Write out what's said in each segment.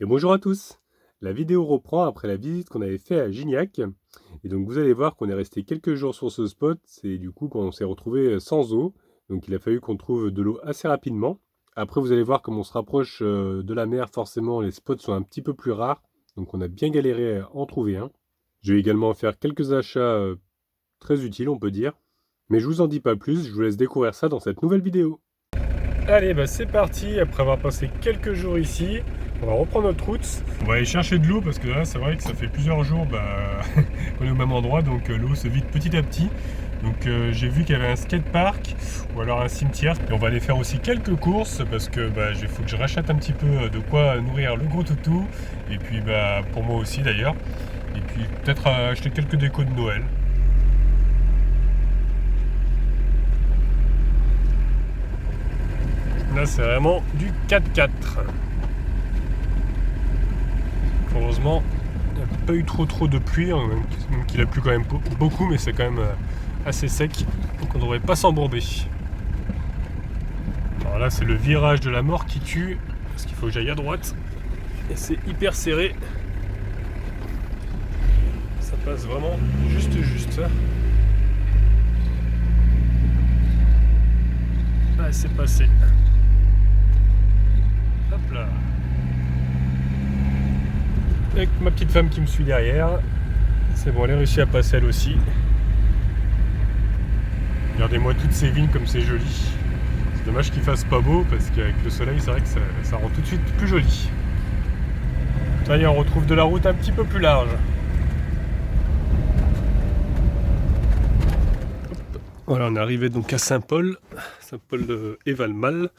Et bonjour à tous. La vidéo reprend après la visite qu'on avait fait à Gignac. Et donc vous allez voir qu'on est resté quelques jours sur ce spot. Et du coup qu'on s'est retrouvé sans eau. Donc il a fallu qu'on trouve de l'eau assez rapidement. Après vous allez voir comme on se rapproche de la mer, forcément les spots sont un petit peu plus rares. Donc on a bien galéré à en trouver un. Je vais également faire quelques achats très utiles on peut dire. Mais je vous en dis pas plus, je vous laisse découvrir ça dans cette nouvelle vidéo. Allez, c'est parti, après avoir passé quelques jours ici, on va reprendre notre route. On va aller chercher de l'eau parce que là, c'est vrai que ça fait plusieurs jours qu'on est au même endroit, donc l'eau se vide petit à petit. Donc j'ai vu qu'il y avait un skatepark ou alors un cimetière. Et on va aller faire aussi quelques courses parce que il faut que je rachète un petit peu de quoi nourrir le gros toutou. Et puis pour moi aussi d'ailleurs. Et puis peut-être acheter quelques décos de Noël. Là, c'est vraiment du 4x4. Heureusement, il n'y a pas eu trop de pluie, même qu'il a plu quand même beaucoup, mais c'est quand même assez sec, donc on ne devrait pas s'embourber. Alors là, c'est le virage de la mort qui tue, parce qu'il faut que j'aille à droite, et c'est hyper serré. Ça passe vraiment juste. Ah, c'est passé. Hop là. Avec ma petite femme qui me suit derrière. C'est bon, elle a réussi à passer elle aussi. Regardez-moi toutes ces vignes comme c'est joli. C'est dommage qu'il fasse pas beau parce qu'avec le soleil, c'est vrai que ça rend tout de suite plus joli. Ça y est, on retrouve de la route un petit peu plus large. Voilà, on est arrivé donc à Saint-Paul et Valmal.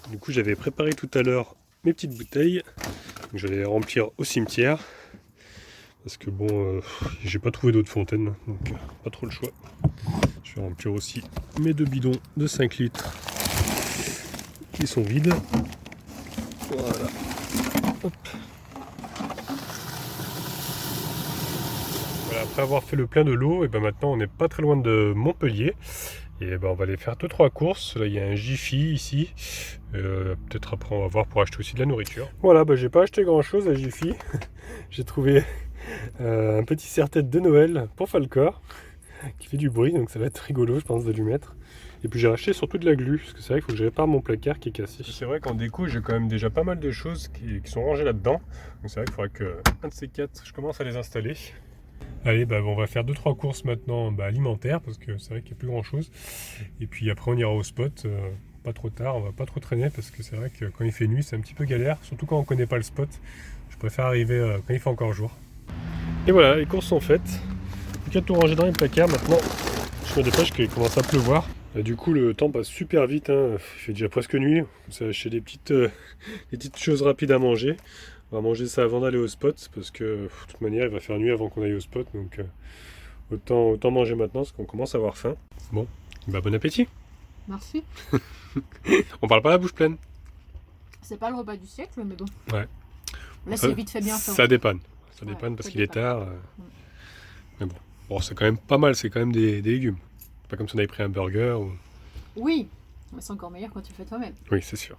Du coup, j'avais préparé tout à l'heure mes petites bouteilles. Donc, je vais les remplir au cimetière. Parce que j'ai pas trouvé d'eau de fontaine, donc pas trop le choix. Je vais remplir aussi mes 2 bidons de 5 litres qui sont vides. Voilà. Hop. Voilà, après avoir fait le plein de l'eau, et maintenant on n'est pas très loin de Montpellier. Et on va aller faire 2-3 courses. Là il y a un Jiffy ici. Peut-être après on va voir pour acheter aussi de la nourriture. Voilà, j'ai pas acheté grand chose à Jiffy. J'ai trouvé un petit serre-tête de Noël pour Falcor qui fait du bruit, donc ça va être rigolo je pense de lui mettre. Et puis j'ai racheté surtout de la glu, parce que c'est vrai qu'il faut que je répare mon placard qui est cassé. C'est vrai qu'en déco j'ai quand même déjà pas mal de choses qui sont rangées là-dedans. Donc c'est vrai qu'il faudra que un de ces 4 je commence à les installer. Allez, on va faire 2-3 courses maintenant alimentaires, parce que c'est vrai qu'il n'y a plus grand chose. Et puis après on ira au spot, pas trop tard, on va pas trop traîner, parce que c'est vrai que quand il fait nuit c'est un petit peu galère, surtout quand on connaît pas le spot. Je préfère arriver quand il fait encore jour. Et voilà, les courses sont faites. Plus qu'à tout ranger dans les placards maintenant. Je me dépêche qu'il commence à pleuvoir. Du coup, le temps passe super vite. Il fait déjà presque nuit. On s'est acheté des petites choses rapides à manger. On va manger ça avant d'aller au spot. Parce que, de toute manière, il va faire nuit avant qu'on aille au spot. Donc, autant manger maintenant parce qu'on commence à avoir faim. Bon, bon appétit. Merci. On parle pas la bouche pleine. C'est pas le repas du siècle, mais bon. Ouais. Là, c'est vite fait bien fait. Ça dépanne. Ça dépanne parce qu'il est tard. Mais bon, c'est quand même pas mal. C'est quand même des légumes. Pas comme si on avait pris un burger ou... Oui, mais c'est encore meilleur quand tu le fais toi-même. Oui, c'est sûr.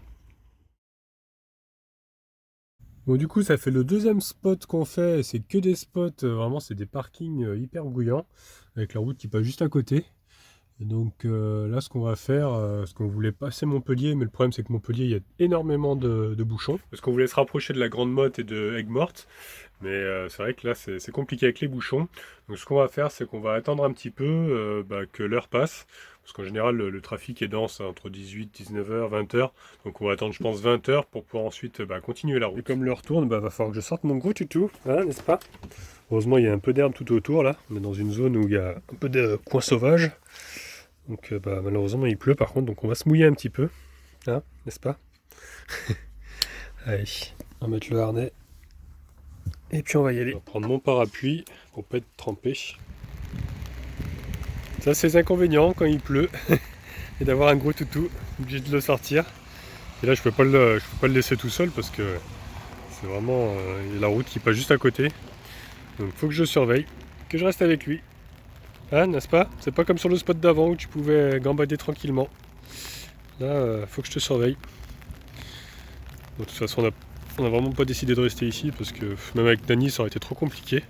Bon, du coup, ça fait le 2e spot qu'on fait. C'est que des spots, vraiment, c'est des parkings hyper bruyants, avec la route qui passe juste à côté. Et donc là, ce qu'on va faire, parce qu'on voulait passer Montpellier, mais le problème, c'est que Montpellier, il y a énormément de bouchons. Parce qu'on voulait se rapprocher de la Grande Motte et de Aigues-Mortes. Mais c'est vrai que là, c'est compliqué avec les bouchons. Donc ce qu'on va faire, c'est qu'on va attendre un petit peu que l'heure passe. Parce qu'en général, le trafic est dense entre 18, 19h, 20h. Donc on va attendre, je pense, 20h pour pouvoir ensuite continuer la route. Et comme l'heure tourne, va falloir que je sorte mon gros toutou, hein, n'est-ce pas? Heureusement, il y a un peu d'herbe tout autour, là. On est dans une zone où il y a un peu de coins sauvages. Donc malheureusement, il pleut par contre, donc on va se mouiller un petit peu. Hein, n'est-ce pas? Allez, on va mettre le harnais. Et puis on va y aller. On va prendre mon parapluie pour pas être trempé. Ça, c'est les inconvénients quand il pleut. Et d'avoir un gros toutou, obligé de le sortir. Et là, je peux pas le laisser tout seul parce que c'est vraiment il y a la route qui passe juste à côté. Donc il faut que je surveille, que je reste avec lui. Hein, n'est-ce pas? C'est pas comme sur le spot d'avant où tu pouvais gambader tranquillement. Là, faut que je te surveille. Bon, de toute façon, on n'a On n'a vraiment pas décidé de rester ici parce que même avec Dany ça aurait été trop compliqué.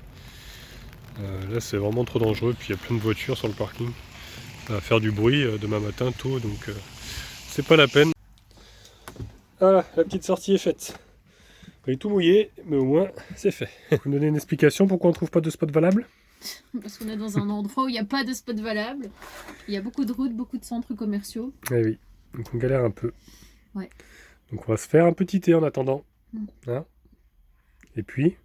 Là c'est vraiment trop dangereux, puis il y a plein de voitures sur le parking. Ça va faire du bruit demain matin tôt, donc c'est pas la peine. Voilà, la petite sortie est faite. On est tout mouillé, mais au moins c'est fait. Vous me donnez une explication pourquoi on ne trouve pas de spot valable? Parce qu'on est dans un endroit où il n'y a pas de spot valable. Il y a beaucoup de routes, beaucoup de centres commerciaux. Eh oui, donc on galère un peu. Ouais. Donc on va se faire un petit thé en attendant. Hein? Et puis?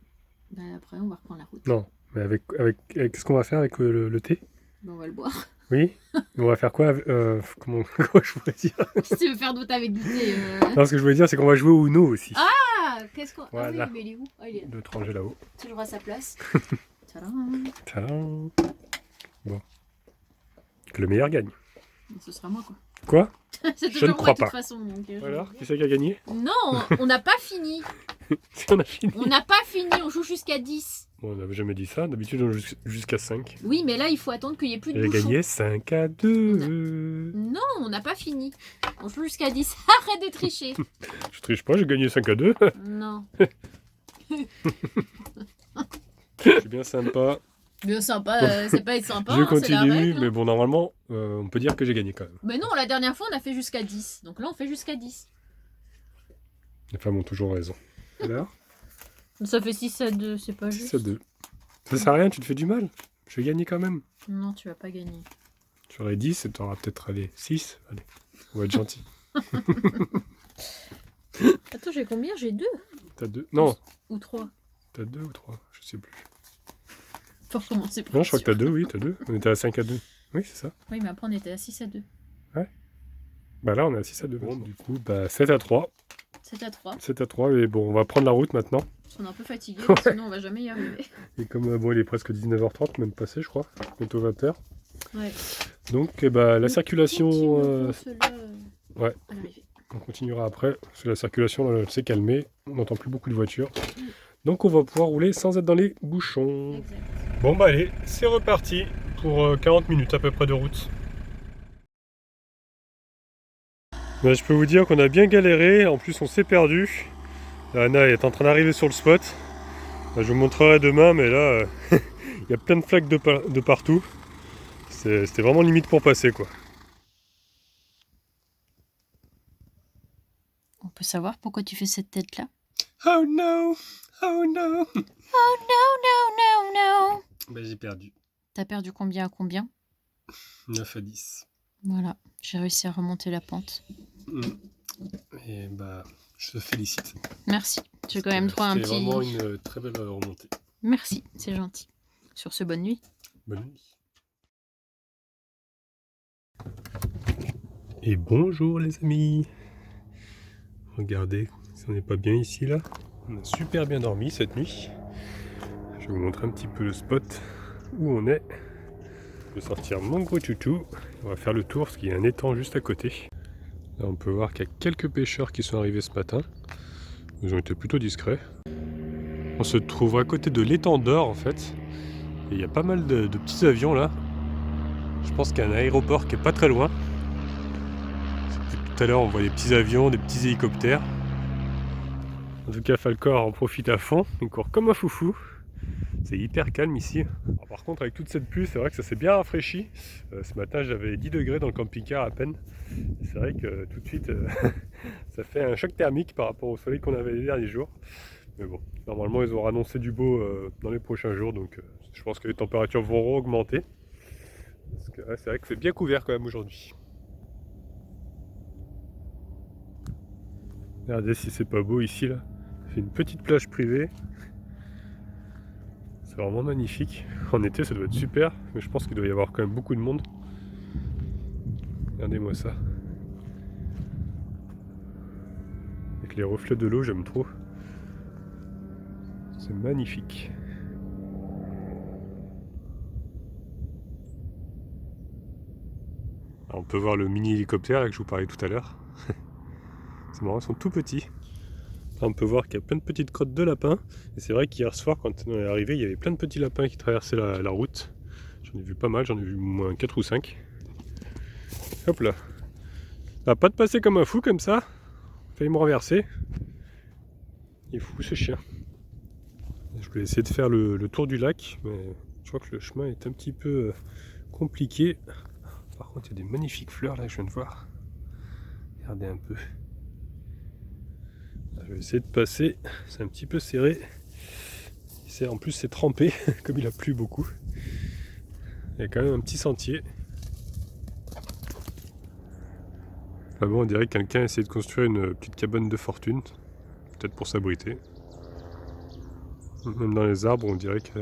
Bah, après, on va reprendre la route. Non, mais avec qu'est-ce qu'on va faire avec le thé? Bah, on va le boire. Oui. On va faire quoi comment je voulais dire? Qu'est-ce que tu veux faire d'autre avec du thé Non, ce que je voulais dire, c'est qu'on va jouer au Uno aussi. Ah, qu'est-ce qu'on... Voilà. Ah oui, mais il est où? Ah, il est là. L'autre rangé là-haut. Toujours à sa place. Tadam. Tadam. Bon. Que le meilleur gagne. Ce sera moi, quoi. Quoi? C'est Je ne toujours crois moi, de toute pas. façon. Donc, Alors, qui c'est qui a gagné? Non, on n'a pas fini. Si on a fini. On n'a pas fini, on joue jusqu'à 10. Bon, on n'avait jamais dit ça. D'habitude, on joue jusqu'à 5. Oui, mais là, il faut attendre qu'il n'y ait plus de J'ai bouchons. gagné 5-2. Non, on n'a pas fini. On joue jusqu'à 10. Arrête de tricher. Je triche pas, j'ai gagné 5-2. Non. Je suis bien sympa. Bien sympa, c'est pas être sympa. Je hein, c'est la continue, règle, hein. mais bon, normalement, on peut dire que j'ai gagné quand même. Mais non, la dernière fois, on a fait jusqu'à 10. Donc là, on fait jusqu'à 10. Les femmes ont toujours raison. Alors? Ça fait 6-2, c'est pas juste. 6-2. Ça sert à rien, tu te fais du mal. Je vais gagner quand même. Non, tu vas pas gagner. Tu aurais 10 et tu auras peut-être 6. Allez, on va être gentil. Attends, j'ai combien? J'ai 2 T'as 2? Non, ou 3. t'as 2 ou 3, je sais plus. Faut recommencer. Non, je crois que t'as 2, oui, t'as 2. On était à 5-2. Oui, c'est ça. Oui, mais après, on était à 6-2. Bah là, on est à 6-2. Bon, du coup, bah 7-3. 7-3. 7-3, mais bon, on va prendre la route maintenant. Parce qu'on est un peu fatigué, Ouais. sinon on va jamais y arriver. Et comme, bon, il est presque 19h30, même passé, je crois. Bientôt 20h. Ouais. Donc, eh bah, la circulation... Continuons cela, ouais. à l'arrivée. On continuera après, parce que la circulation là, s'est calmée, on n'entend plus beaucoup de voitures. Donc on va pouvoir rouler sans être dans les bouchons. Exact. Bon bah allez, c'est reparti pour 40 minutes à peu près de route. Bah, je peux vous dire qu'on a bien galéré, en plus on s'est perdu. Anna est en train d'arriver sur le spot. Bah, je vous montrerai demain, mais là, il y a plein de flaques de partout. C'était vraiment limite pour passer quoi. On peut savoir pourquoi tu fais cette tête-là? Oh no! Oh no! Oh no, no, no, no! Bah j'ai perdu. T'as perdu combien à combien? 9 à 10. Voilà, j'ai réussi à remonter la pente. Et bah, je te félicite. Merci. J'ai quand même droit à un C'était petit... vraiment une très belle remontée. Merci, c'est gentil. Sur ce, bonne nuit. Bonne nuit. Et bonjour les amis. Regardez, si on n'est pas bien ici là. On a super bien dormi cette nuit. Je vais vous montrer un petit peu le spot où on est. Je vais sortir mon gros toutou. On va faire le tour parce qu'il y a un étang juste à côté. Là on peut voir qu'il y a quelques pêcheurs qui sont arrivés ce matin. Ils ont été plutôt discrets. On se trouve à côté de l'étang d'Or en fait. Et il y a pas mal de petits avions là. Je pense qu'il y a un aéroport qui est pas très loin. Tout à l'heure on voit des petits avions, des petits hélicoptères. En tout cas Falcor en profite à fond, il court comme un foufou. C'est hyper calme ici. Alors, par contre avec toute cette pluie, c'est vrai que ça s'est bien rafraîchi. Ce matin j'avais 10 degrés dans le camping-car à peine. C'est vrai que tout de suite ça fait un choc thermique par rapport au soleil qu'on avait les derniers jours. Mais bon, normalement ils ont annoncé du beau dans les prochains jours, donc je pense que les températures vont augmenter. Parce que c'est vrai que c'est bien couvert quand même aujourd'hui. Regardez si c'est pas beau ici là. C'est une petite plage privée. C'est vraiment magnifique. En été ça doit être super, mais je pense qu'il doit y avoir quand même beaucoup de monde. Regardez-moi ça. Avec les reflets de l'eau, j'aime trop. C'est magnifique. Alors, on peut voir le mini hélicoptère là, que je vous parlais tout à l'heure. C'est marrant, ils sont tout petits. Là, on peut voir qu'il y a plein de petites crottes de lapins. Et c'est vrai qu'hier soir, quand on est arrivé, il y avait plein de petits lapins qui traversaient la route. J'en ai vu pas mal, j'en ai vu au moins 4 ou 5. Hop là. Ça va pas de passer comme un fou comme ça. Failli me renverser. Il est fou ce chien. Je vais essayer de faire le tour du lac, mais je crois que le chemin est un petit peu compliqué. Par contre, il y a des magnifiques fleurs là que je viens de voir. Regardez un peu. Je vais essayer de passer. C'est un petit peu serré. En plus, c'est trempé, comme il a plu beaucoup. Il y a quand même un petit sentier. Là bon, on dirait que quelqu'un a essayé de construire une petite cabane de fortune. Peut-être pour s'abriter. Même dans les arbres, on dirait qu'il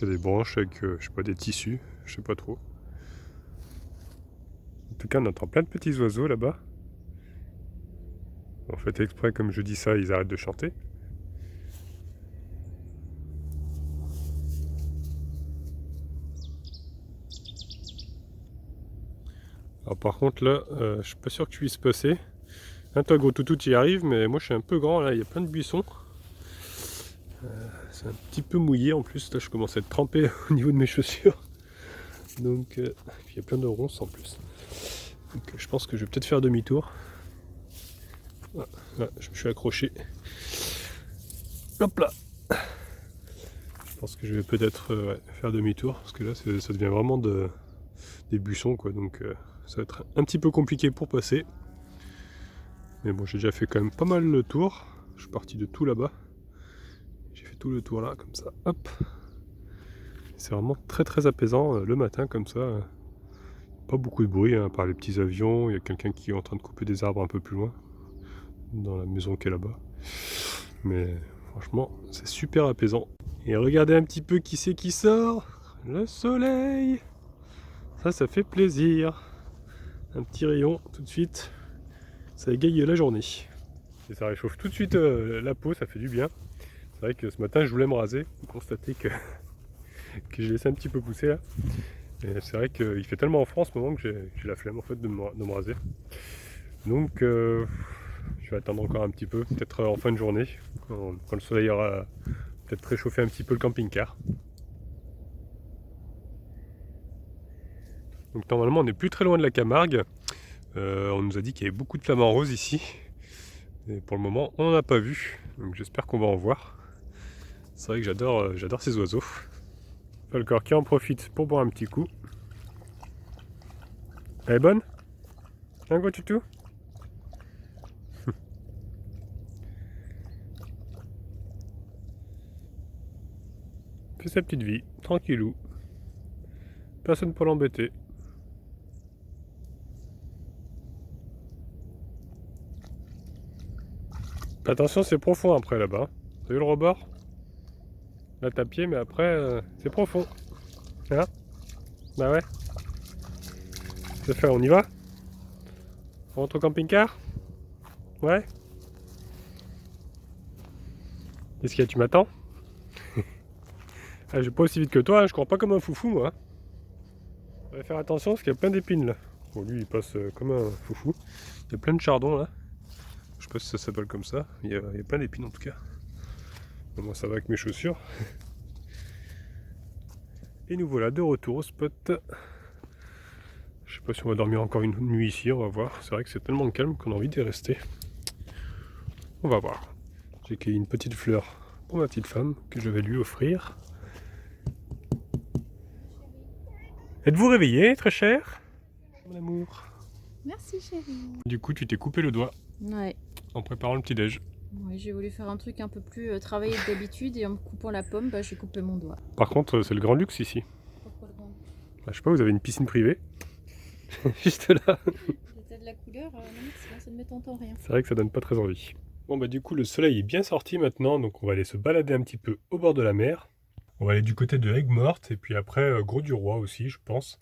y a des branches avec, je sais pas, des tissus. Je sais pas trop. En tout cas, on entend plein de petits oiseaux là-bas. En fait, exprès, comme je dis ça, ils arrêtent de chanter. Alors par contre là, je suis pas sûr que tu puisses passer. Hein, toi gros toutou tu y arrives, mais moi je suis un peu grand là, il y a plein de buissons. C'est un petit peu mouillé en plus, là je commence à être trempé au niveau de mes chaussures. Donc il y a plein de ronces en plus. Donc je pense que je vais peut-être faire demi-tour. Ah, là, je me suis accroché. Hop là. Je pense que je vais peut-être faire demi-tour, parce que là ça devient vraiment des buissons quoi, donc ça va être un petit peu compliqué pour passer. Mais bon, j'ai déjà fait quand même pas mal le tour. Je suis parti de tout là-bas. J'ai fait tout le tour là, comme ça. Hop. C'est vraiment très très apaisant le matin comme ça. Pas beaucoup de bruit, hein, à part les petits avions. Il y a quelqu'un qui est en train de couper des arbres un peu plus loin. Dans la maison qui est là-bas. Mais franchement, c'est super apaisant. Et regardez un petit peu qui c'est qui sort. Le soleil. Ça fait plaisir. Un petit rayon tout de suite. Ça égaye la journée. Et ça réchauffe tout de suite la peau, ça fait du bien. C'est vrai que ce matin je voulais me raser. Vous constatez que j'ai laissé un petit peu pousser là. Et c'est vrai qu'il fait tellement froid en ce moment que j'ai la flemme en fait de me raser. Donc je vais attendre encore un petit peu, peut-être en fin de journée, quand le soleil aura peut-être réchauffé un petit peu le camping-car. Donc normalement on n'est plus très loin de la Camargue. On nous a dit qu'il y avait beaucoup de flamants roses ici. Et pour le moment on n'en a pas vu. Donc j'espère qu'on va en voir. C'est vrai que j'adore ces oiseaux. Falcor qui en profite pour boire un petit coup. Elle est bonne? Un gros tutou? Fait sa petite vie, tranquillou. Personne pour l'embêter. Attention, c'est profond après là-bas. T'as vu le rebord? Là t'as pied, mais après c'est profond. Hein? Bah ouais. C'est fait, on y va? On rentre au camping-car? Ouais? Qu'est-ce qu'il y a, tu m'attends? Ah, je vais pas aussi vite que toi, hein, je cours pas comme un foufou moi. On va faire attention parce qu'il y a plein d'épines là. Bon, lui il passe comme un foufou. Il y a plein de chardons là. Je sais pas si ça s'appelle comme ça. Il y a plein d'épines en tout cas. Bon, moi ça va avec mes chaussures. Et nous voilà de retour au spot. Je sais pas si on va dormir encore une nuit ici, on va voir. C'est vrai que c'est tellement calme qu'on a envie d'y rester. On va voir. J'ai cueilli une petite fleur pour ma petite femme que je vais lui offrir. Êtes-vous réveillé, très cher? Mon amour. Merci chérie. Du coup, tu t'es coupé le doigt Ouais. en préparant le petit-déj. Ouais, j'ai voulu faire un truc un peu plus travaillé que d'habitude et en me coupant la pomme, j'ai coupé mon doigt. Par contre, c'est le grand luxe ici. Pourquoi le grand? Je sais pas, vous avez une piscine privée. Juste là. T'as de la couleur, non merci, ça ne me tente en rien. C'est vrai que ça donne pas très envie. Bon bah du coup le soleil est bien sorti maintenant, donc on va aller se balader un petit peu au bord de la mer. On va aller du côté de Aigues-Mortes et puis après Grau-du-Roi aussi je pense.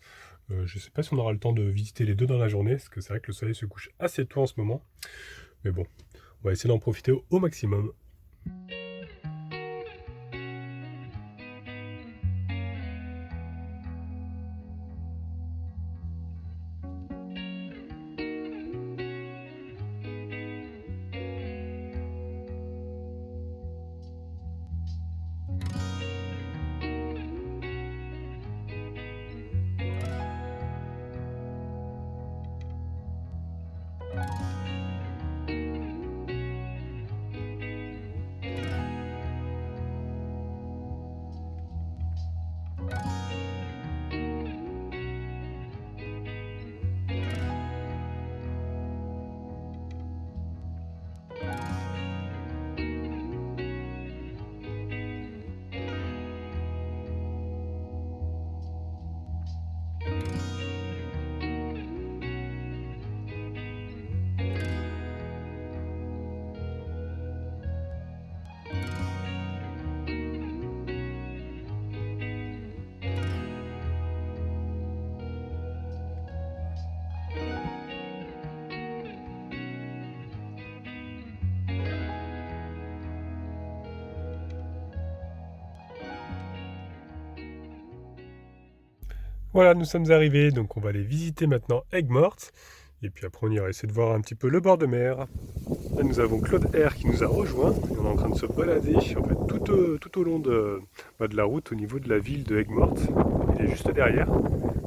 Je sais pas si on aura le temps de visiter les deux dans la journée, parce que c'est vrai que le soleil se couche assez tôt en ce moment. Mais bon, on va essayer d'en profiter au maximum. Voilà, nous sommes arrivés, donc on va aller visiter maintenant Aigues-Mortes. Et puis après on ira essayer de voir un petit peu le bord de mer. Là nous avons Claude R qui nous a rejoint. Et on est en train de se balader en fait, tout au long de la route au niveau de la ville de Aigues-Mortes. Il est juste derrière.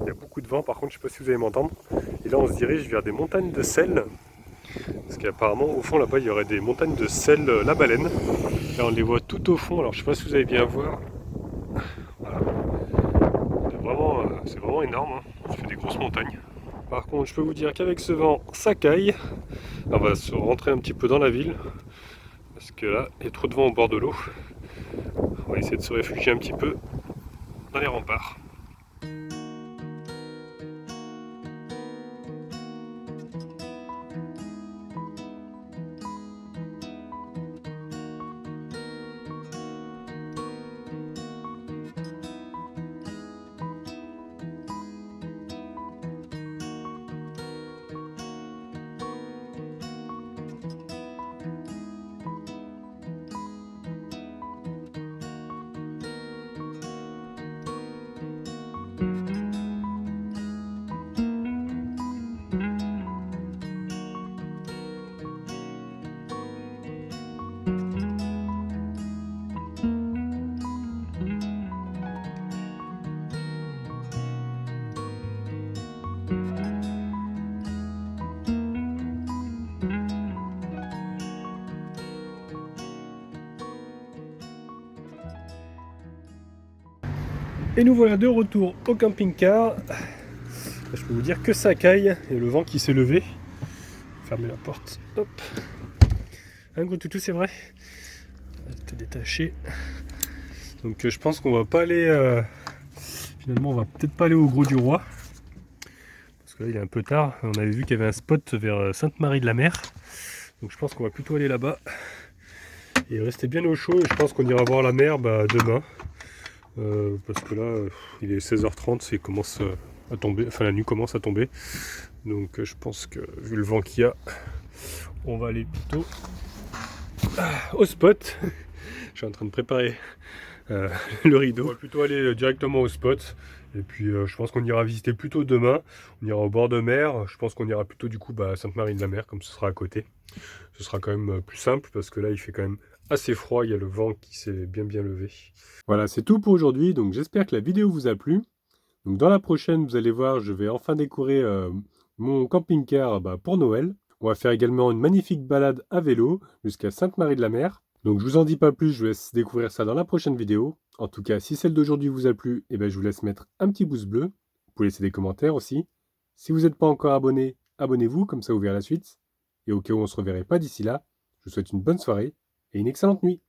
Il y a beaucoup de vent par contre, je ne sais pas si vous allez m'entendre. Et là on se dirige vers des montagnes de sel. Parce qu'apparemment au fond là-bas il y aurait des montagnes de sel la baleine. Là on les voit tout au fond, alors je ne sais pas si vous allez bien voir. Voilà. C'est vraiment énorme, hein. Ça fait des grosses montagnes. Par contre, je peux vous dire qu'avec ce vent, ça caille. On va se rentrer un petit peu dans la ville. Parce que là, il y a trop de vent au bord de l'eau. On va essayer de se réfugier un petit peu dans les remparts. Et nous voilà de retour au camping-car. Je peux vous dire que ça caille et le vent qui s'est levé. Fermez la porte. Hop. Un gros toutou, c'est vrai. T'es détaché. Donc je pense qu'on va pas aller. Finalement, on va peut-être pas aller au Gros du Roi. Parce que là, il est un peu tard. On avait vu qu'il y avait un spot vers Sainte-Marie-de-la-Mer. Donc je pense qu'on va plutôt aller là-bas. Et rester bien au chaud. Et je pense qu'on ira voir la mer demain. Parce que là, il est 16h30, il commence à tomber, enfin la nuit commence à tomber. Donc je pense que vu le vent qu'il y a, on va aller plutôt au spot. Je suis en train de préparer le rideau. On va plutôt aller directement au spot. Et puis je pense qu'on ira visiter plutôt demain. On ira au bord de mer. Je pense qu'on ira plutôt du coup à Sainte-Marie-de-la-Mer, comme ce sera à côté. Ce sera quand même plus simple parce que là il fait quand même assez froid. Il y a le vent qui s'est bien levé. Voilà, c'est tout pour aujourd'hui. Donc j'espère que la vidéo vous a plu. Donc dans la prochaine, vous allez voir, je vais enfin décorer mon camping-car pour Noël. On va faire également une magnifique balade à vélo jusqu'à Sainte-Marie-de-la-Mer. Donc je vous en dis pas plus, je vous laisse découvrir ça dans la prochaine vidéo. En tout cas, si celle d'aujourd'hui vous a plu, je vous laisse mettre un petit pouce bleu. Vous pouvez laisser des commentaires aussi. Si vous n'êtes pas encore abonné, abonnez-vous, comme ça vous verrez la suite. Et au cas où on ne se reverrait pas d'ici là, je vous souhaite une bonne soirée et une excellente nuit.